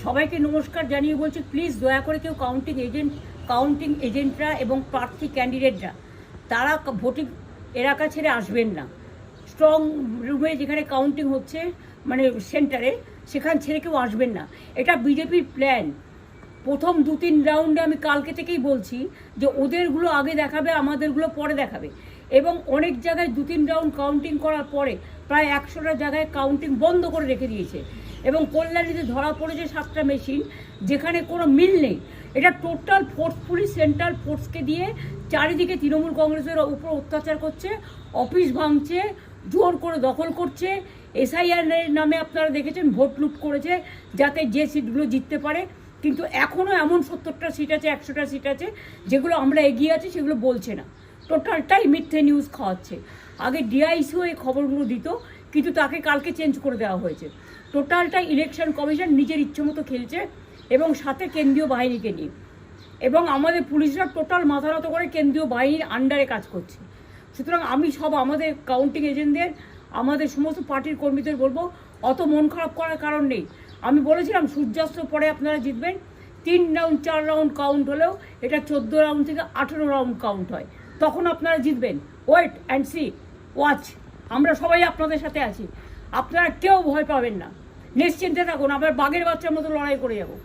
সবাইকে নমস্কার জানিয়ে বলছি, প্লিজ দয়া করে কেউ কাউন্টিং এজেন্টরা এবং প্রার্থী ক্যান্ডিডেটরা তারা ভোটিং এলাকা ছেড়ে আসবেন না। স্ট্রং রুমে যেখানে কাউন্টিং হচ্ছে, মানে সেন্টারে, সেখান ছেড়ে কেউ আসবেন না। এটা বিজেপির প্ল্যান। প্রথম 2-3 রাউন্ডে আমি কালকে থেকেই বলছি যে ওদেরগুলো আগে দেখাবে, আমাদেরগুলো পরে দেখাবে। এবং অনেক জায়গায় 2-3 রাউন্ড কাউন্টিং করার পরে প্রায় 100টা জায়গায় কাউন্টিং বন্ধ করে রেখে দিয়েছে। এবং কল্যাণীতে ধরা পড়েছে 7টা মেশিন, যেখানে কোনো মিল নেই। এটা টোটাল ফোর্সফুলি সেন্ট্রাল ফোর্সকে দিয়ে চারিদিকে তৃণমূল কংগ্রেসের উপর অত্যাচার করছে, অফিস ভাঙছে, জোর করে দখল করছে। এসআইআর নামে আপনারা দেখেছেন ভোট লুট করেছে যাতে যে সিটগুলো জিততে পারে। কিন্তু এখনও এমন 70টা সিট আছে, 100টা সিট আছে যেগুলো আমরা এগিয়ে আছি, সেগুলো বলছে না। টোটালটাই মিথ্যে নিউজ খাওয়াচ্ছে। আগে ডিআইসিও এই খবরগুলো দিত, কিন্তু তাকে কালকে চেঞ্জ করে দেওয়া হয়েছে। টোটালটাই ইলেকশন কমিশন নিজের ইচ্ছে মতো খেলছে, এবং সাথে কেন্দ্রীয় বাহিনীকে নিয়ে। এবং আমাদের পুলিশরা টোটাল মাথা নত করে কেন্দ্রীয় বাহিনীর আন্ডারে কাজ করছে। সুতরাং আমি আমাদের কাউন্টিং এজেন্টদের, আমাদের সমস্ত পার্টির কর্মীদের বলবো, অত মন খারাপ করার কারণ নেই। আমি বলেছিলাম সূর্যাস্তের পরে আপনারা জিতবেন। 3 রাউন্ড 4 রাউন্ড কাউন্ট হলেও এটা 14 রাউন্ড থেকে 18 রাউন্ড কাউন্ট হয়, তখন আপনারা জিতবেন। Wait and see, watch. আমরা সবাই আপনাদের সাথে আছি, আপনারা কেউ ভয় পাবেন না, নিশ্চিন্তে থাকুন। আমরা বাঘের বাচ্চার মতো লড়াই করে যাবো।